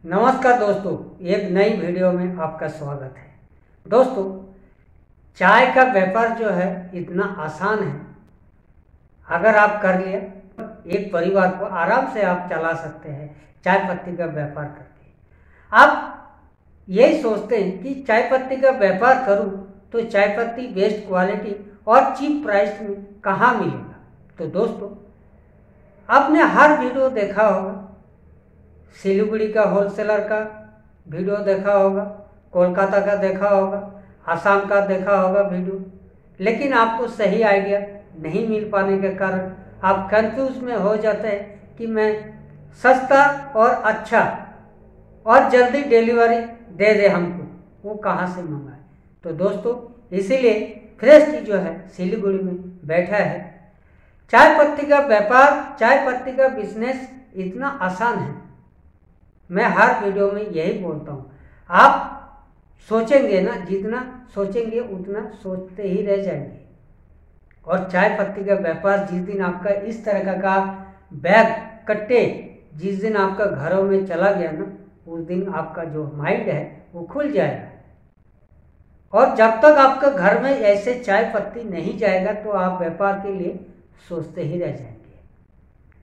नमस्कार दोस्तों, एक नई वीडियो में आपका स्वागत है। दोस्तों, चाय का व्यापार जो है इतना आसान है। अगर आप कर लिया एक परिवार को आराम से आप चला सकते हैं चाय पत्ती का व्यापार करके। आप यही सोचते हैं कि चाय पत्ती का व्यापार करूं तो चाय पत्ती बेस्ट क्वालिटी और चीप प्राइस में कहाँ मिलेगा। तो दोस्तों, आपने हर वीडियो देखा होगा, सिलीगुड़ी का होलसेलर का वीडियो देखा होगा, कोलकाता का देखा होगा, आसाम का देखा होगा वीडियो, लेकिन आपको सही आइडिया नहीं मिल पाने के कारण आप कंफ्यूज में हो जाते हैं कि मैं सस्ता और अच्छा और जल्दी डिलीवरी दे दे हमको, वो कहाँ से मंगाए। तो दोस्तों, इसीलिए फ्रेश टी जो है सिलीगुड़ी में बैठा है। चाय पत्ती का व्यापार, चाय पत्ती का बिजनेस इतना आसान है। मैं हर वीडियो में यही बोलता हूँ। आप सोचेंगे ना, जितना सोचेंगे उतना सोचते ही रह जाएंगे। और चाय पत्ती का व्यापार जिस दिन आपका इस तरह का बैग कट्टे जिस दिन आपका घरों में चला गया ना, उस दिन आपका जो माइंड है वो खुल जाएगा। और जब तक आपका घर में ऐसे चाय पत्ती नहीं जाएगा तो आप व्यापार के लिए सोचते ही रह जाएंगे।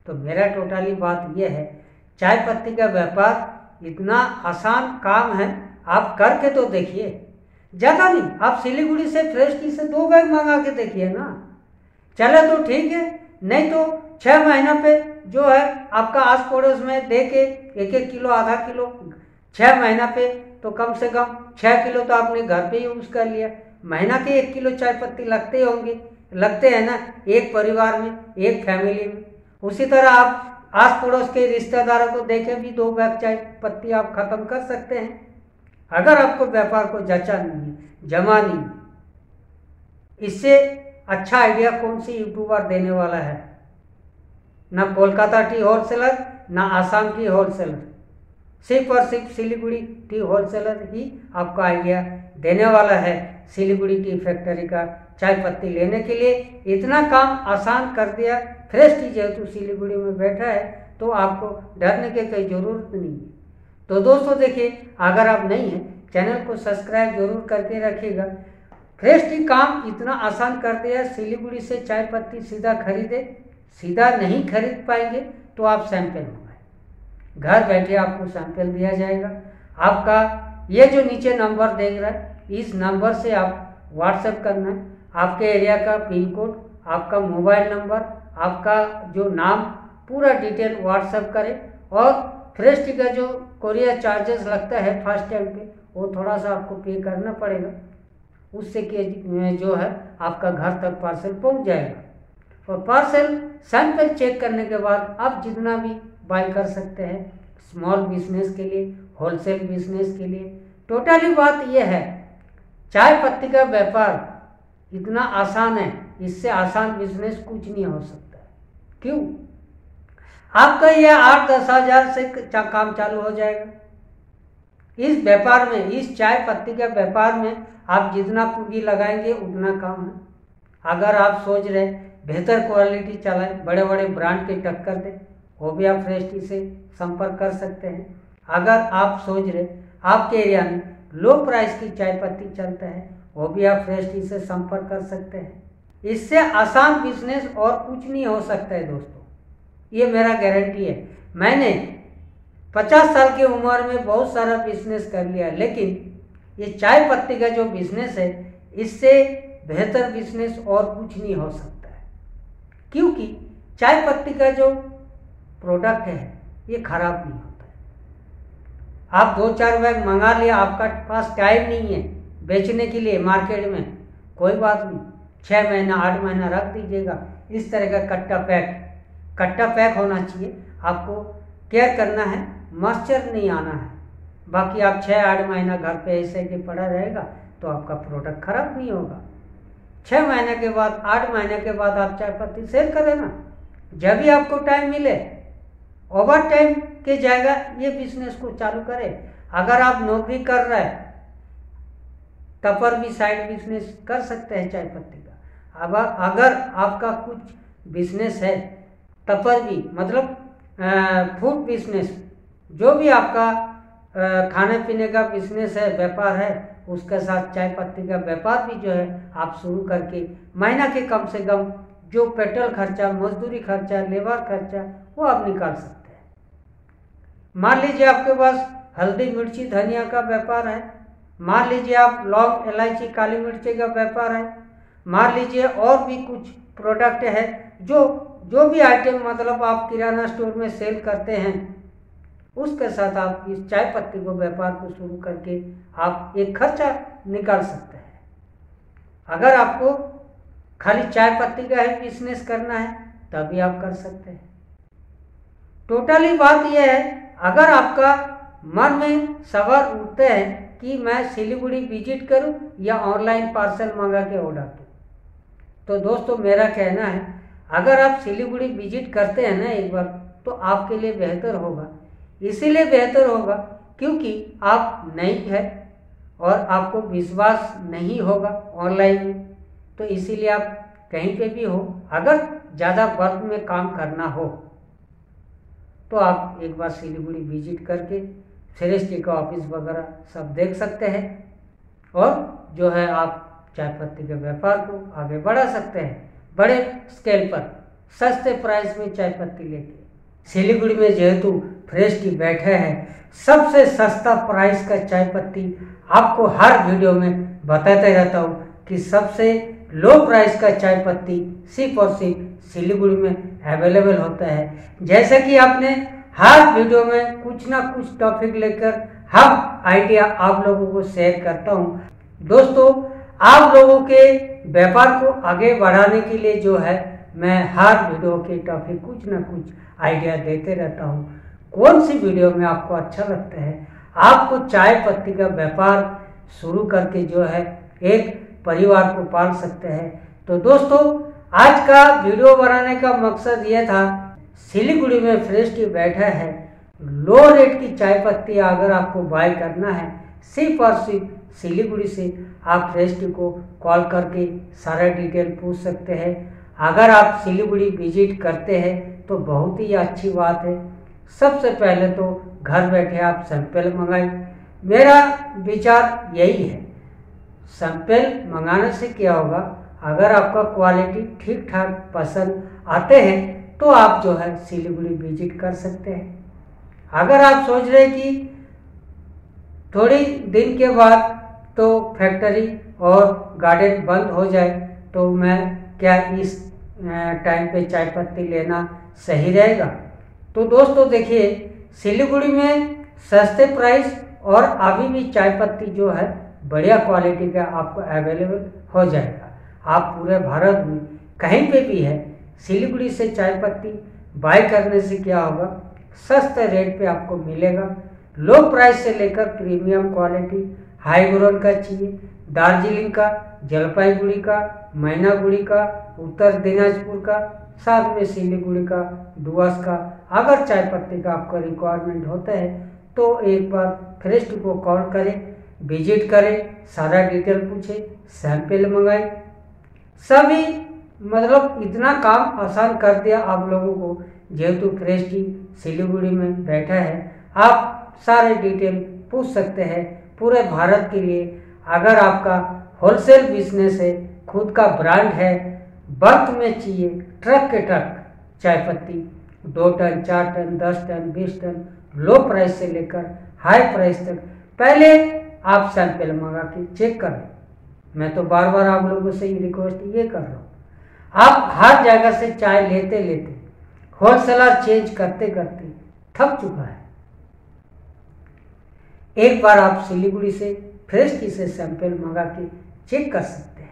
तो मेरा टोटली बात यह है, चाय पत्ती का व्यापार इतना आसान काम है, आप करके तो देखिए। ज़्यादा नहीं, आप सिलीगुड़ी से फ्रेश टी से 2 बैग मंगा के देखिए ना। चले तो ठीक है, नहीं तो 6 महीना पे जो है आपका आस पड़ोस में दे के 1-1 किलो, आधा किलो, 6 महीना पे तो कम से कम 6 किलो तो आपने घर पे यूज कर लिया। महीना के 1 किलो चाय पत्ती लगते होंगे, लगते हैं ना, एक परिवार में, एक फैमिली में। उसी तरह आप आस पड़ोस के रिश्तेदारों को देके भी 2 बैग चाय पत्ती आप खत्म कर सकते हैं। अगर आपको व्यापार को जचा नहीं है, जमा नहीं है, इससे अच्छा आइडिया कौन सी यूट्यूबर देने वाला है। ना कोलकाता टी होलसेलर, ना आसाम टी होलसेलर, सिर्फ और सिर्फ सिलीगुड़ी टी होलसेलर ही आपको आइडिया देने वाला है सिलीगुड़ी टी फैक्ट्री का चाय पत्ती लेने के लिए। इतना काम आसान कर दिया। फ्रेश टी जेहेतु सिलीगुड़ी में बैठा है तो आपको डरने की कोई ज़रूरत नहीं है। तो दोस्तों देखिए, अगर आप नहीं हैं चैनल को सब्सक्राइब जरूर करके रखिएगा। फ्रेश टी काम इतना आसान कर दिया। सिलीगुड़ी से चाय पत्ती सीधा खरीदे, सीधा नहीं खरीद पाएंगे तो आप सैंपल मंगाए, घर बैठे आपको सैंपल दिया जाएगा। आपका ये जो नीचे नंबर देख रहा है, इस नंबर से आप व्हाट्सएप करना है। आपके एरिया का पिन कोड, आपका मोबाइल नंबर, आपका जो नाम, पूरा डिटेल व्हाट्सएप करें। और फ्रेश टी का जो कोरियर चार्जेस लगता है फर्स्ट टाइम पे, वो थोड़ा सा आपको पे करना पड़ेगा। उससे कि जो है आपका घर तक पार्सल पहुंच जाएगा। और पार्सल सैंपल चेक करने के बाद आप जितना भी बाय कर सकते हैं, स्मॉल बिजनेस के लिए, होलसेल बिजनेस के लिए। टोटली बात यह है, चाय पत्ती का व्यापार इतना आसान है, इससे आसान बिजनेस कुछ नहीं हो सकता। क्यों? आपका यह 8-10 हज़ार से काम चालू हो जाएगा। इस व्यापार में, इस चाय पत्ती के व्यापार में आप जितना पूंजी लगाएंगे उतना कम है। अगर आप सोच रहे बेहतर क्वालिटी चलाएं, बड़े बड़े ब्रांड की टक्कर दें, वो भी आप फ्रेश टी से संपर्क कर सकते हैं। अगर आप सोच रहे आपके एरिया में लो प्राइस की चाय पत्ती चलता है, वो भी आप फ्रेश टी से संपर्क कर सकते हैं। इससे आसान बिजनेस और कुछ नहीं हो सकता है दोस्तों, ये मेरा गारंटी है। मैंने 50 साल की उम्र में बहुत सारा बिजनेस कर लिया, लेकिन ये चाय पत्ती का जो बिजनेस है, इससे बेहतर बिजनेस और कुछ नहीं हो सकता है। क्योंकि चाय पत्ती का जो प्रोडक्ट है ये खराब नहीं होता है। आप 2-4 बैग मंगा लिया, आपका पास टाइम नहीं है बेचने के लिए मार्केट में, कोई बात नहीं, 6 महीना 8 महीना रख दीजिएगा। इस तरह का कट्टा पैक होना चाहिए। आपको केयर करना है, मॉइस्चर नहीं आना है। बाकी आप 6-8 महीना घर पे ऐसे के पड़ा रहेगा तो आपका प्रोडक्ट खराब नहीं होगा। 6 महीने के बाद, 8 महीने के बाद आप चाय पत्ती सेल करें ना, जब भी आपको टाइम मिले। ओवर टाइम के जाएगा ये बिजनेस को चालू करें। अगर आप नौकरी कर रहे हैं तब पर भी साइड बिजनेस कर सकते हैं चाय पत्ती का। अब अगर आपका कुछ बिजनेस है तब पर भी, मतलब फूड बिजनेस, जो भी आपका खाने पीने का बिजनेस है, व्यापार है, उसके साथ चाय पत्ती का व्यापार भी जो है आप शुरू करके महीना के कम से कम जो पेट्रोल खर्चा, मजदूरी खर्चा, लेबर खर्चा वो आप निकाल सकते हैं। मान लीजिए आपके पास हल्दी, मिर्ची, धनिया का व्यापार है, मान लीजिए आप लौंग, इलायची, काली मिर्ची का व्यापार है, मान लीजिए और भी कुछ प्रोडक्ट है, जो भी आइटम मतलब आप किराना स्टोर में सेल करते हैं, उसके साथ आप इस चाय पत्ती को व्यापार को शुरू करके आप एक खर्चा निकाल सकते हैं। अगर आपको खाली चाय पत्ती का ही बिजनेस करना है तभी आप कर सकते हैं। टोटली बात यह है, अगर आपका मन में सवाल उठते हैं कि मैं सिलीगुड़ी विजिट करूं या ऑनलाइन पार्सल मंगा के ऑर्डर दूं, तो दोस्तों मेरा कहना है अगर आप सिलीगुड़ी विजिट करते हैं ना एक बार, तो आपके लिए बेहतर होगा। इसीलिए बेहतर होगा क्योंकि आप नई है और आपको विश्वास नहीं होगा ऑनलाइन में, तो इसीलिए आप कहीं पे भी हो, अगर ज़्यादा वर्क में काम करना हो तो आप एक बार सिलीगुड़ी विजिट करके फ्रेश का ऑफिस वगैरह सब देख सकते हैं और जो है आप चाय पत्ती के व्यापार को आगे बढ़ा सकते हैं बड़े स्केल पर, सस्ते प्राइस में चाय पत्ती लेके। सिलीगुड़ी में जेहेतु फ्रेश टी बैठे हैं, सबसे सस्ता प्राइस का चाय पत्ती आपको हर वीडियो में बताते रहता हूँ कि सबसे लो प्राइस का चाय पत्ती सिर्फ और सिर्फ सिलीगुड़ी में अवेलेबल होता है। जैसे कि आपने हर वीडियो में कुछ ना कुछ टॉपिक लेकर हम आइडिया आप लोगों को शेयर करता हूँ। दोस्तों आप लोगों के व्यापार को आगे बढ़ाने के लिए जो है मैं हर वीडियो के टॉपिक कुछ ना कुछ आइडिया देते रहता हूँ। कौन सी वीडियो में आपको अच्छा लगता है, आपको चाय पत्ती का व्यापार शुरू करके जो है एक परिवार को पाल सकते हैं। तो दोस्तों आज का वीडियो बनाने का मकसद ये था, सिलीगुड़ी में फ्रेश टी बैठा है, लो रेट की चाय पत्ती अगर आपको बाय करना है सिर्फ और सिर्फ सिलीगुड़ी से आप फ्रेश टी को कॉल करके सारा डिटेल पूछ सकते हैं। अगर आप सिलीगुड़ी विजिट करते हैं तो बहुत ही अच्छी बात है। सबसे पहले तो घर बैठे आप सैंपल मंगाएं। मेरा विचार यही है, सैंपल मंगाने से क्या होगा, अगर आपका क्वालिटी ठीक ठाक पसंद आते हैं तो आप जो है सिलीगुड़ी विजिट कर सकते हैं। अगर आप सोच रहे हैं कि थोड़ी दिन के बाद तो फैक्ट्री और गार्डन बंद हो जाए तो मैं क्या इस टाइम पे चाय पत्ती लेना सही रहेगा, तो दोस्तों देखिए सिलीगुड़ी में सस्ते प्राइस और अभी भी चाय पत्ती जो है बढ़िया क्वालिटी का आपको अवेलेबल हो जाएगा। आप पूरे भारत में कहीं पे भी है, सिलीगुड़ी से चाय पत्ती बाय करने से क्या होगा, सस्ते रेट पे आपको मिलेगा। लो प्राइस से लेकर प्रीमियम क्वालिटी, हाई ग्रोन का चाहिए, दार्जिलिंग का, जलपाईगुड़ी का, मैनागुड़ी का, उत्तर दिनाजपुर का, साथ में सिलीगुड़ी का, डुवर्स का, अगर चाय पत्ती का आपका रिक्वायरमेंट होता है तो एक बार फ्रेश टी को कॉल करें, विजिट करें, सारा डिटेल पूछे, सैंपल मंगाए। सभी मतलब इतना काम आसान कर दिया आप लोगों को, जेहेतु फ्रेश टी सिलीगुड़ी में बैठा है, आप सारे डिटेल पूछ सकते हैं पूरे भारत के लिए। अगर आपका होलसेल बिजनेस है, खुद का ब्रांड है, बल्क में चाहिए, ट्रक के ट्रक चाय पत्ती 2 ton, 4 ton, 10 ton, 20 ton, low price से लेकर हाई प्राइस तक, पहले आप सैंपल मंगा के चेक करें। मैं तो बार बार आप लोगों से रिक्वेस्ट ये कर रहा हूँ, आप हर जगह से चाय लेते लेते होलसेलर चेंज करते करते थक चुका है। एक बार आप सिलीगुड़ी से फ्रेश टी से सैंपल मंगा के चेक कर सकते हैं।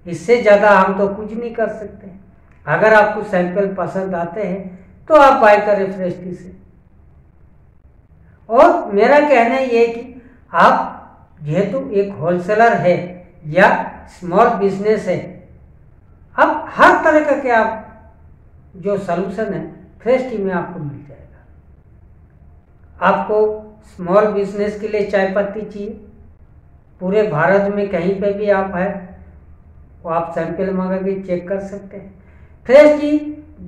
इससे ज़्यादा हम तो कुछ नहीं कर सकते। अगर आपको सैंपल पसंद आते हैं तो आप बाय करें फ्रेश टी से। और मेरा कहना ये है कि आप जेहेतु एक होलसेलर है या स्मॉल बिजनेस है, अब हर तरह का क्या आप जो सलूशन है फ्रेश टी में आपको मिल जाएगा। आपको स्मॉल बिजनेस के लिए चाय पत्ती चाहिए, पूरे भारत में कहीं पे भी आप है वो आप सैंपल मंगा के चेक कर सकते हैं। फ्रेश टी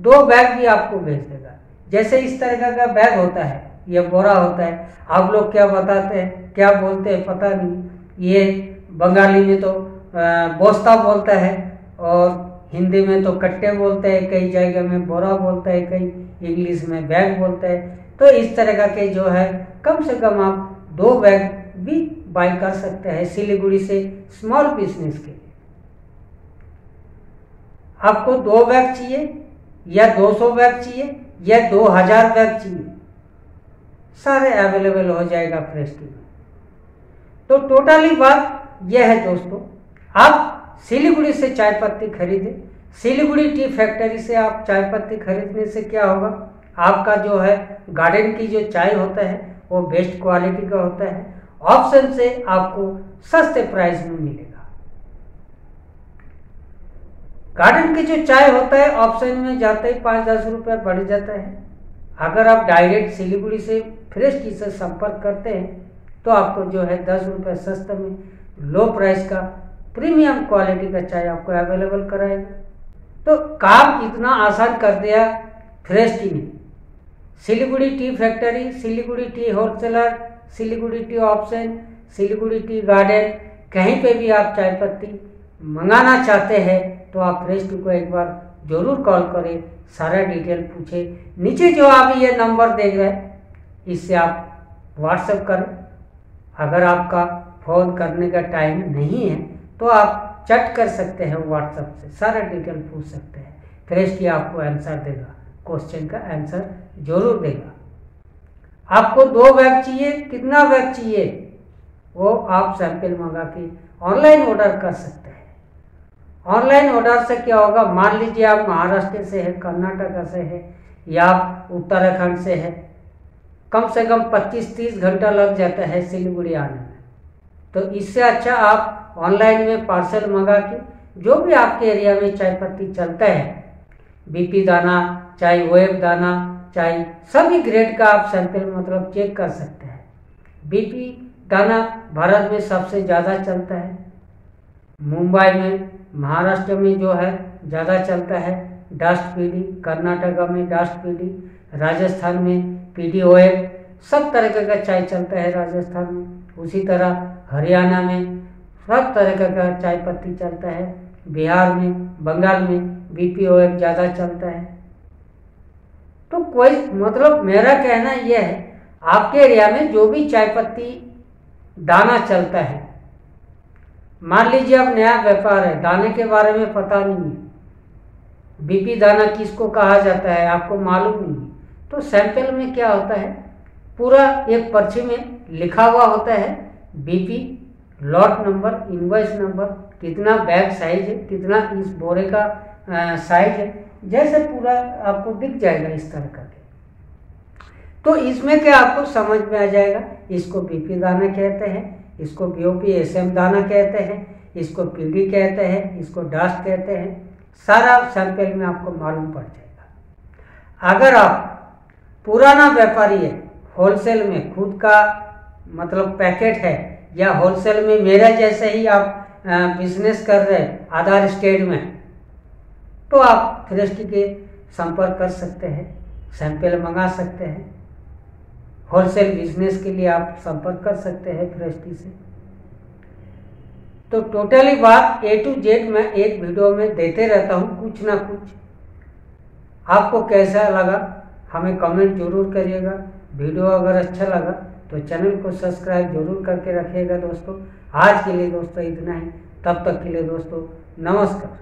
2 बैग भी आपको भेज देगा। जैसे इस तरह का बैग होता है, ये बोरा होता है। आप लोग क्या बताते हैं, क्या बोलते हैं पता नहीं। ये बंगाली में तो बोस्ता बोलता है और हिंदी में तो कट्टे बोलते हैं, कई जगह में बोरा बोलता है, कई इंग्लिश में बैग बोलते हैं। तो इस तरह का के जो है कम से कम आप 2 बैग भी बाय कर सकते हैं सिलीगुड़ी से स्मॉल बिजनेस के लिए। आपको 2 बैग चाहिए या 200 बैग चाहिए या 2000 बैग चाहिए, सारे अवेलेबल हो जाएगा फ्रेश टी में। तो टोटली बात यह है दोस्तों, आप सिलीगुड़ी से चाय पत्ती खरीदें। सिलीगुड़ी टी फैक्ट्री से आप चाय पत्ती खरीदने से क्या होगा, आपका जो है गार्डन की जो चाय होता है वो बेस्ट क्वालिटी का होता है। ऑप्शन से आपको सस्ते प्राइस में मिलेगा। गार्डन की जो चाय होता है ऑप्शन में जाते ही 5-10 रुपये बढ़ जाता है। अगर आप डायरेक्ट सिलीगुड़ी से फ्रेश टी से संपर्क करते हैं तो आपको जो है 10 रुपये सस्ते में लो प्राइस का प्रीमियम क्वालिटी का चाय आपको अवेलेबल कराएगा। तो काम इतना आसान कर दिया फ्रेश टी ने। Siliguri tea factory, Siliguri T wholesaler, Siliguri T option, Siliguri tea garden, कहीं पे भी आप चाय पत्ती मंगाना चाहते हैं तो आप फ्रेश टी को एक बार जरूर कॉल करें, सारा डिटेल पूछें। नीचे जो आप ये नंबर देख रहे हैं इससे आप व्हाट्सएप करें। अगर आपका फ़ोन करने का टाइम नहीं है तो आप चैट कर सकते हैं व्हाट्सएप से, सारा डिटेल पूछ सकते हैं। फ्रेश टी आपको आंसर देगा, क्वेश्चन का आंसर जरूर देगा। आपको 2 बैग चाहिए, कितना बैग चाहिए वो आप सैंपल मंगा के ऑनलाइन ऑर्डर कर सकते हैं। ऑनलाइन ऑर्डर से क्या होगा, मान लीजिए आप महाराष्ट्र से है, कर्नाटक से है या आप उत्तराखंड से है, कम से कम 25-30 घंटा लग जाता है सिलीगुड़ी आने में। तो इससे अच्छा आप ऑनलाइन में पार्सल मंगा के जो भी आपके एरिया में चाय पत्ती चलता है, बीपी दाना, चाहे वेब दाना, चाहे सभी ग्रेड का आप सैंपल मतलब चेक कर सकते हैं। बीपी दाना भारत में सबसे ज़्यादा चलता है, मुंबई में, महाराष्ट्र में जो है ज़्यादा चलता है डस्ट पीडी, कर्नाटका में डस्ट पीडी, राजस्थान में पीडी वेब, सब तरह का चाय चलता है राजस्थान में। उसी तरह हरियाणा में सब तरह का चाय पत्ती चलता है। बिहार में, बंगाल में बीपीओएफ ज़्यादा चलता है। तो कोई मतलब मेरा कहना यह है, आपके एरिया में जो भी चाय पत्ती दाना चलता है, मान लीजिए आप नया व्यापार है, दाने के बारे में पता नहीं है, बीपी दाना किसको कहा जाता है आपको मालूम नहीं है, तो सैंपल में क्या होता है, पूरा एक पर्ची में लिखा हुआ होता है BP, lot number, invoice number, कितना बैग साइज है, कितना इस बोरे का साइज है, जैसे पूरा आपको दिख जाएगा इस तरह का। तो इसमें क्या आपको समझ में आ जाएगा, इसको बीपी दाना कहते हैं, इसको बीओपी एसएम दाना कहते हैं, इसको पीडी कहते हैं, इसको डास्ट कहते हैं, सारा सैंपल में आपको मालूम पड़ जाएगा। अगर आप पुराना व्यापारी है, होलसेल में खुद का मतलब पैकेट है, या होलसेल में मेरा जैसे ही आप बिजनेस कर रहे हैं आधार स्टेट में, तो आप फ्रेश टी के संपर्क कर सकते हैं, सैंपल मंगा सकते हैं। होलसेल बिजनेस के लिए आप संपर्क कर सकते हैं फ्रेश टी से। तो टोटली बात A to Z मैं एक वीडियो में देते रहता हूँ कुछ ना कुछ। आपको कैसा लगा हमें कमेंट जरूर करिएगा। वीडियो अगर अच्छा लगा तो चैनल को सब्सक्राइब जरूर करके रखिएगा दोस्तों। आज के लिए दोस्तों इतना ही, तब तक के लिए दोस्तों नमस्कार।